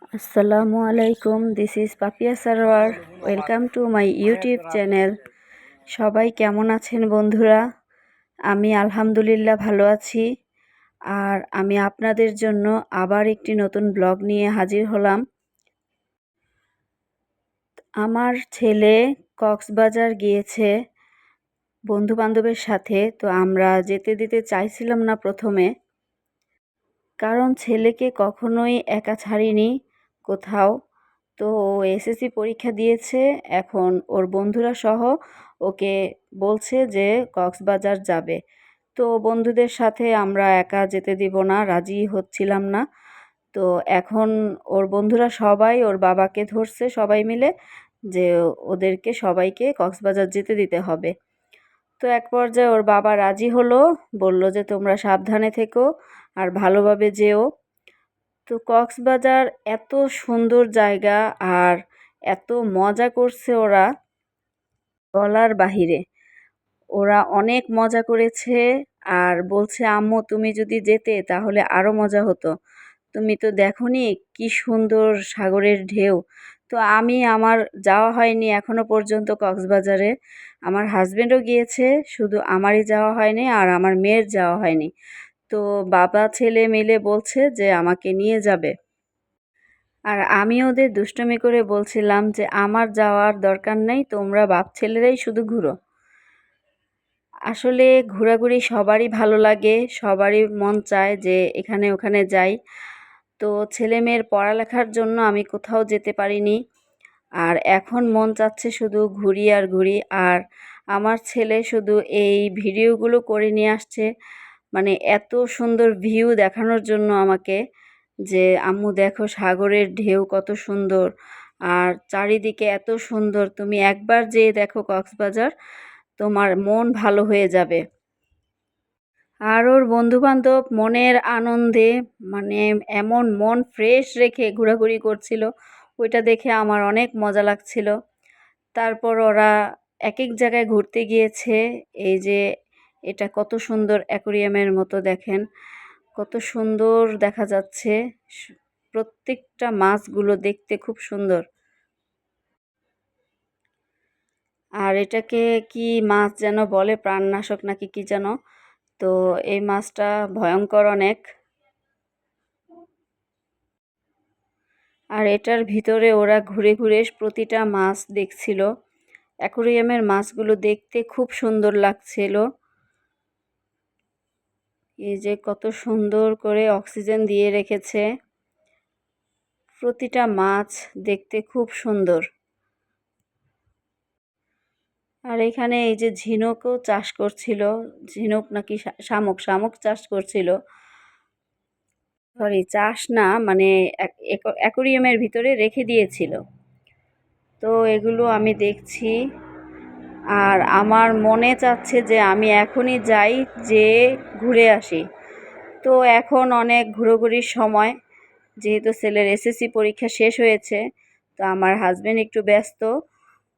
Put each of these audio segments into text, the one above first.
আসসালামু আলাইকুম, this is Papiya Sarwar. Welcome to my YouTube channel. সবাই কেমন আছেন বন্ধুরা? আমি আলহামদুলিল্লাহ ভালো আছি। আর আমি আপনাদের জন্য আবার একটি নতুন ব্লগ নিয়ে হাজির হলাম। আমার ছেলে কক্সবাজার গিয়েছে বন্ধু বান্ধবের সাথে। তো আমরা যেতে দিতে চাইছিলাম না প্রথমে, কারণ ছেলেকে কখনোই একা ছাড়িনি কোথাও। তো ও এসএসসি পরীক্ষা দিয়েছে, এখন ওর বন্ধুরা সহ ওকে বলছে যে কক্সবাজার যাবে। তো বন্ধুদের সাথে আমরা একা যেতে দিব না, রাজি হচ্ছিলাম না। তো এখন ওর বন্ধুরা সবাই ওর বাবাকে ধরছে সবাই মিলে যে ওদেরকে সবাইকে কক্সবাজার যেতে দিতে হবে। তো এক পর্যায়ে ওর বাবা রাজি হলো, বলল যে তোমরা সাবধানে থেকো আর ভালোভাবে যেও। তো কক্সবাজার এত সুন্দর জায়গা আর এত মজা করছে ওরা, বলার বাহিরে। ওরা অনেক মজা করেছে আর বলছে, আম্মু তুমি যদি যেতে তাহলে আরো মজা হতো, তুমি তো দেখোনি কি সুন্দর সাগরের ঢেউ। তো আমার যাওয়া হয়নি এখনো পর্যন্ত কক্সবাজারে। আমার হাজবেন্ডও গিয়েছে, শুধু আমারই যাওয়া হয়নি আর আমার মেয়ের যাওয়া হয়নি। তো বাবা ছেলে মিলে বলছে যে আমাকে নিয়ে যাবে। আর আমি ওদের দুষ্টুমি করে বলছিলাম যে আমার যাওয়ার দরকার নেই, তোমরা বাপ ছেলেরাই শুধু ঘুরো। আসলে ঘোরাঘুরি সবারই ভালো লাগে, সবারই মন চায় যে এখানে ওখানে যাই। তো ছেলে মেয়ের পড়ালেখার জন্য আমি কোথাও যেতে পারিনি। আর এখন মন চাচ্ছে শুধু ঘুরি আর ঘুরি। আর আমার ছেলে শুধু এই ভিডিওগুলো করে নিয়ে আসছে, মানে এত সুন্দর ভিউ দেখানোর জন্য আমাকে, যে আম্মু দেখো সাগরের ঢেউ কত সুন্দর আর চারিদিকে এত সুন্দর, তুমি একবার যেয়ে দেখো কক্সবাজার, তোমার মন ভালো হয়ে যাবে। আর ওর বন্ধুবান্ধব মনের আনন্দে, মানে এমন মন ফ্রেশ রেখে ঘোরাঘুরি করছিল, ওইটা দেখে আমার অনেক মজা লাগছিল। তারপর ওরা এক এক জায়গায় ঘুরতে গিয়েছে। এই যে এটা কত সুন্দর অ্যাকোরিয়ামের মতো, দেখেন কত সুন্দর দেখা যাচ্ছে। প্রত্যেকটা মাছগুলো দেখতে খুব সুন্দর। আর এটাকে কি মাছ যেন বলে, প্রাণনাশক নাকি কি যেন। তো এই মাছটা ভয়ঙ্কর অনেক। আর এটার ভিতরে ওরা ঘুরে ঘুরে প্রতিটা মাছ দেখছিল। অ্যাকোরিয়ামের মাছগুলো দেখতে খুব সুন্দর লাগছিল। এই যে কত সুন্দর করে অক্সিজেন দিয়ে রেখেছে, প্রতিটা মাছ দেখতে খুব সুন্দর। আর এখানে এই যে ঝিনুকও চাষ করছিল, ঝিনুক নাকি শামুক, শামুক চাষ করছিল। সরি, চাষ না, মানে অ্যাকোরিয়ামের ভিতরে রেখে দিয়েছিল। তো এগুলো আমি দেখছি আর আমার মনে চাচ্ছে যে আমি এখনই যাই, যে ঘুরে আসি। তো এখন অনেক ঘোরাঘুরির সময়, যেহেতু ছেলের এসএসসি পরীক্ষা শেষ হয়েছে। তো আমার হাজবেন্ড একটু ব্যস্ত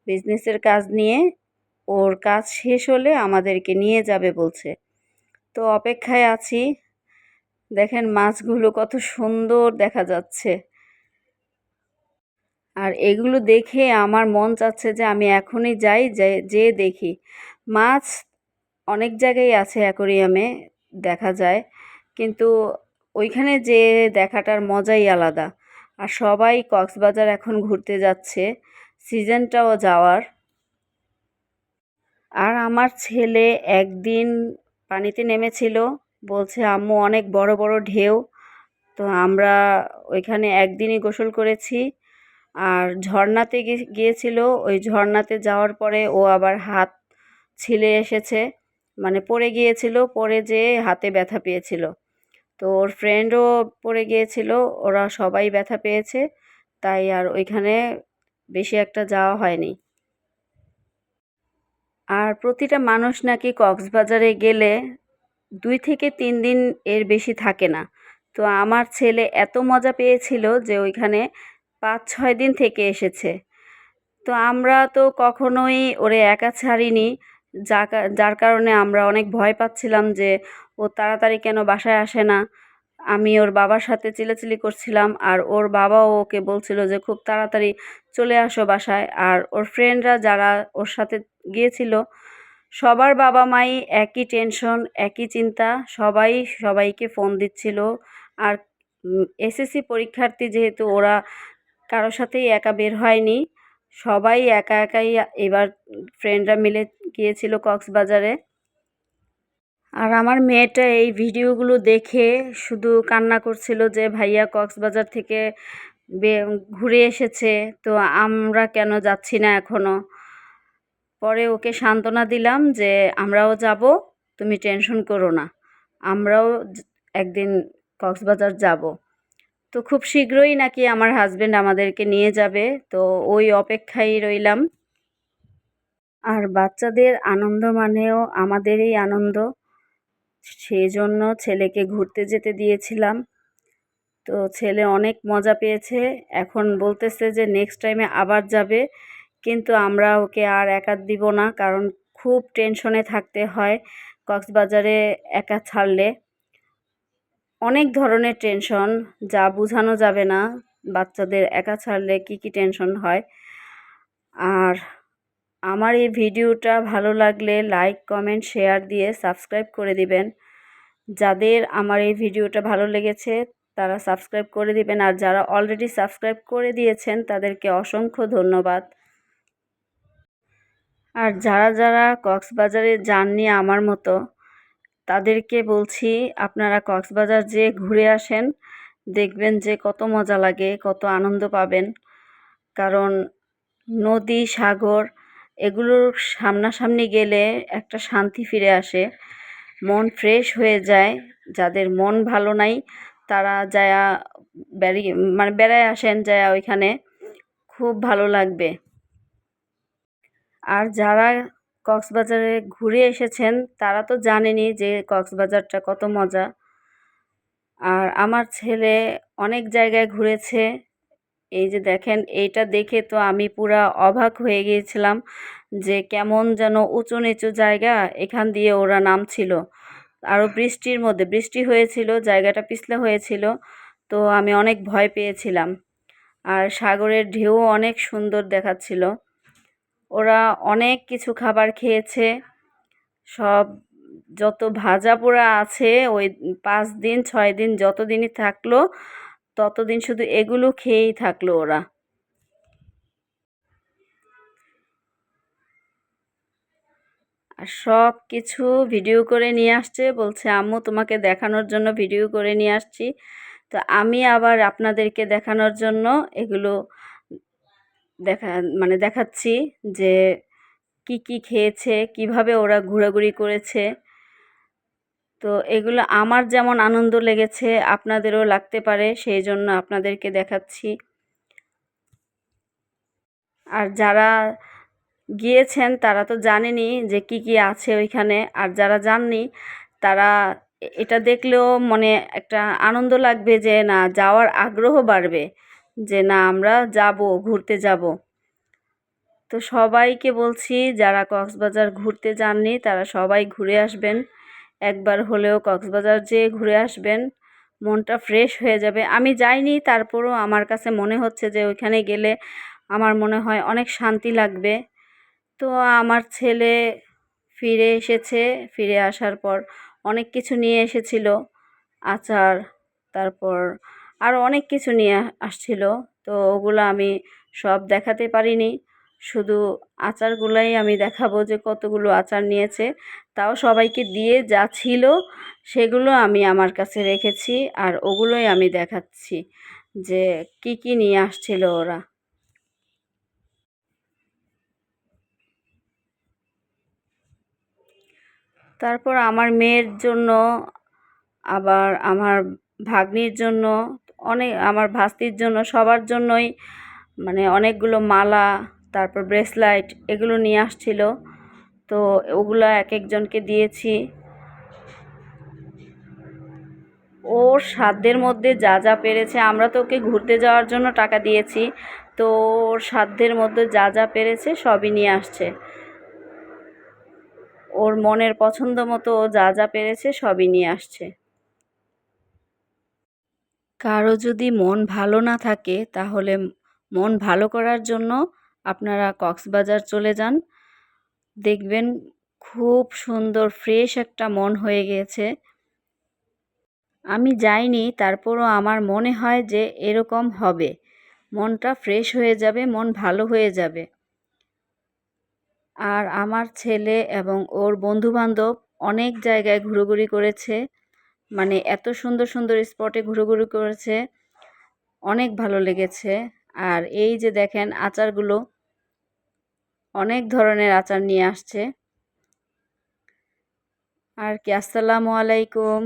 বিজনেসের কাজ নিয়ে, ওর কাজ শেষ হলে আমাদেরকে নিয়ে যাবে বলছে। তো অপেক্ষায় আছি। দেখেন মাছগুলো কত সুন্দর দেখা যাচ্ছে। আর এগুলো দেখে আমার মন চাচ্ছে যে আমি এখনই যাই, যে দেখি। মাছ অনেক জায়গায় আছে অ্যাকোরিয়ামে, দেখা যায়, কিন্তু ওইখানে যে দেখাটার মজাই আলাদা। আর সবাই কক্সবাজার এখন ঘুরতে যাচ্ছে, সিজনটাও যাওয়ার। আর আমার ছেলে একদিন পানিতে নেমেছিল, বলছে আম্মু অনেক বড় বড় ঢেউ। তো আমরা ওইখানে একদিনই গোসল করেছি। আর ঝর্ণাতে গিয়েছিল, ওই ঝর্ণাতে যাওয়ার পরে ও আবার হাত ছিলে এসেছে, মানে পড়ে গিয়েছিল, পড়ে যেয়ে হাতে ব্যথা পেয়েছিল। তো ওর ফ্রেন্ডও পড়ে গিয়েছিল, ওরা সবাই ব্যথা পেয়েছে, তাই আর ওইখানে বেশি একটা যাওয়া হয়নি। আর প্রতিটা মানুষ নাকি কক্সবাজারে গেলে 2 থেকে 3 দিন এর বেশি থাকে না। তো আমার ছেলে এত মজা পেয়েছিল যে ওইখানে 5-6 দিন থেকে এসেছে। তো আমরা তো কখনোই ওরে একা ছাড়িনি, যার কারণে আমরা অনেক ভয় পাচ্ছিলাম যে ও তাড়াতাড়ি কেন বাসায় আসে না। আমি ওর বাবার সাথে চিল্লাচিল্লি করছিলাম, আর ওর বাবাও ওকে বলছিল যে খুব তাড়াতাড়ি চলে আসো বাসায়। আর ওর ফ্রেন্ডরা যারা ওর সাথে গিয়েছিল সবার বাবা মাই একই টেনশন, একই চিন্তা, সবাই সবাইকে ফোন দিচ্ছিল। আর এসএসসি পরীক্ষার্থী যেহেতু, ওরা কারোর সাথেই একা বের হয়নি, সবাই একা একাই এবার ফ্রেন্ডরা মিলে গিয়েছিল কক্সবাজারে। আর আমার মেয়েটা এই ভিডিওগুলো দেখে শুধু কান্না করছিল যে ভাইয়া কক্সবাজার থেকে ঘুরে এসেছে, তো আমরা কেন যাচ্ছি না এখনো। পরে ওকে সান্ত্বনা দিলাম যে আমরাও যাব, তুমি টেনশন করো না, আমরাও একদিন কক্সবাজার যাব। তো খুব শীঘ্রই নাকি আমার হাজবেন্ড আমাদেরকে নিয়ে যাবে, তো ওই অপেক্ষায় রইলাম। আর বাচ্চাদের আনন্দ মানেও আমাদেরই আনন্দ, সেই জন্য ছেলেকে ঘুরতে যেতে দিয়েছিলাম। তো ছেলে অনেক মজা পেয়েছে, এখন বলতেছে যে নেক্সট টাইমে আবার যাবে, কিন্তু আমরা ওকে আর একা দিব না, কারণ খুব টেনশনে থাকতে হয় কক্সবাজারে একা ছাড়লে। অনেক ধরনের টেনশন, যা বোঝানো যাবে না বাচ্চাদের একা ছাড়লে কি কি টেনশন হয়। আর আমার এই ভিডিওটা ভালো লাগলে লাইক, কমেন্ট, শেয়ার দিয়ে সাবস্ক্রাইব করে দিবেন। যাদের আমার এই ভিডিওটা ভালো লেগেছে তারা সাবস্ক্রাইব করে দিবেন, আর যারা অলরেডি সাবস্ক্রাইব করে দিয়েছেন তাদেরকে অসংখ্য ধন্যবাদ। আর যারা যারা কক্সবাজারে যাননি আমার মতো, তাদেরকে বলছি আপনারা কক্সবাজার যেয়ে ঘুরে আসেন, দেখবেন যে কত মজা লাগে, কত আনন্দ পাবেন। কারণ নদী, সাগর এগুলোর সামনাসামনি গেলে একটা শান্তি ফিরে আসে, মন ফ্রেশ হয়ে যায়। যাদের মন ভালো নাই তারা যায়া বেড়ায় আসেন, যায়া ওইখানে খুব ভালো লাগবে। আর যারা কক্সবাজারে ঘুরে এসেছেন তারা তো জানেনই যে কক্সবাজারটা কত মজা। আর আমার ছেলে অনেক জায়গায় ঘুরেছে, এই যে দেখেন, এইটা দেখে তো আমি পুরা অবাক হয়ে গিয়েছিলাম যে কেমন যেন উঁচু নিচু জায়গা, এখান দিয়ে ওরা নামছিল। আরও বৃষ্টির মধ্যে, বৃষ্টি হয়েছিল, জায়গাটা পিছলা হয়েছিল, তো আমি অনেক ভয় পেয়েছিলাম। আর সাগরের ঢেউ অনেক সুন্দর দেখাচ্ছিল। ওরা অনেক কিছু খাবার খেয়েছে, সব যত ভাজা পোড়া আছে ওই 5 দিন 6 দিন যতদিনই থাকলো ততদিন শুধু এগুলো খেয়েই থাকলো ওরা। আর সব কিছু ভিডিও করে নিয়ে আসছে, বলছে আম্মু তোমাকে দেখানোর জন্য ভিডিও করে নিয়ে আসছি। তো আমি আবার আপনাদেরকে দেখানোর জন্য এগুলো দেখাচ্ছি যে কি কি খেয়েছে, কিভাবে ওরা ঘোরাঘুরি করেছে। তো এগুলো আমার যেমন আনন্দ লেগেছে আপনাদেরও লাগতে পারে, সেই জন্য আপনাদেরকে দেখাচ্ছি। আর যারা গিয়েছেন তারা তো জানেনই যে কি কি আছে ওইখানে, আর যারা যাননি তারা এটা দেখলেও মনে একটা আনন্দ লাগবে, যে না যাওয়ার আগ্রহ বাড়বে, যে না আমরা যাব, ঘুরতে যাব। তো সবাইকে বলছি যারা কক্সবাজার ঘুরতে যাননি তারা সবাই ঘুরে আসবেন, একবার হলেও কক্সবাজার যেয়ে ঘুরে আসবেন, মনটা ফ্রেশ হয়ে যাবে। আমি যাইনি, তারপরও আমার কাছে মনে হচ্ছে যে ওইখানে গেলে আমার মনে হয় অনেক শান্তি লাগবে। তো আমার ছেলে ফিরে এসেছে, ফিরে আসার পর অনেক কিছু নিয়ে এসেছিল, আচার, তারপর আরও অনেক কিছু নিয়ে আসছিল। তো ওগুলো আমি সব দেখাতে পারিনি, শুধু আচারগুলাই আমি দেখাবো যে কতগুলো আচার নিয়েছে। তাও সবাইকে দিয়ে যা ছিল সেগুলো আমি আমার কাছে রেখেছি, আর ওগুলোই আমি দেখাচ্ছি যে কি কি নিয়ে আসছিল ওরা। তারপর আমার মেয়ের জন্য, আবার আমার ভাগ্নির জন্য, আমার ভাস্তির জন্য, সবার জন্যই অনেকগুলো মালা, তারপর ব্রেসলাইট এগুলো নিয়ে আসছিল। তো ওগুলো এক একজনকে দিয়েছি। ওর সাধ্যের মধ্যে যা যা পেরেছে, আমরা তো ওকে ঘুরতে যাওয়ার জন্য টাকা দিয়েছি, তো ওর সাধ্যের মধ্যে যা যা পেরেছে সবই নিয়ে আসছে। ওর মনের পছন্দ মতো ও যা যা পেরেছে সবই নিয়ে আসছে। কারো যদি মন ভালো না থাকে তাহলে মন ভালো করার জন্য আপনারা কক্সবাজার চলে যান। দেখবেন খুব সুন্দর ফ্রেশ একটা মন হয়ে গিয়েছে। আমি যাইনি, তারপরও আমার মনে হয় যে এরকম হবে। মনটা ফ্রেশ হয়ে যাবে, মন ভালো হয়ে যাবে। আর আমার ছেলে এবং ওর বন্ধুবান্ধব অনেক জায়গায় ঘোরাঘুরি করেছে, মানে এত সুন্দর সুন্দর স্পটে ঘোরাঘুরি করেছে, অনেক ভালো লেগেছে। আর এই যে দেখেন আচারগুলো, অনেক ধরনের আচার নিয়ে আসছে। আর কি, আসসালামু আলাইকুম।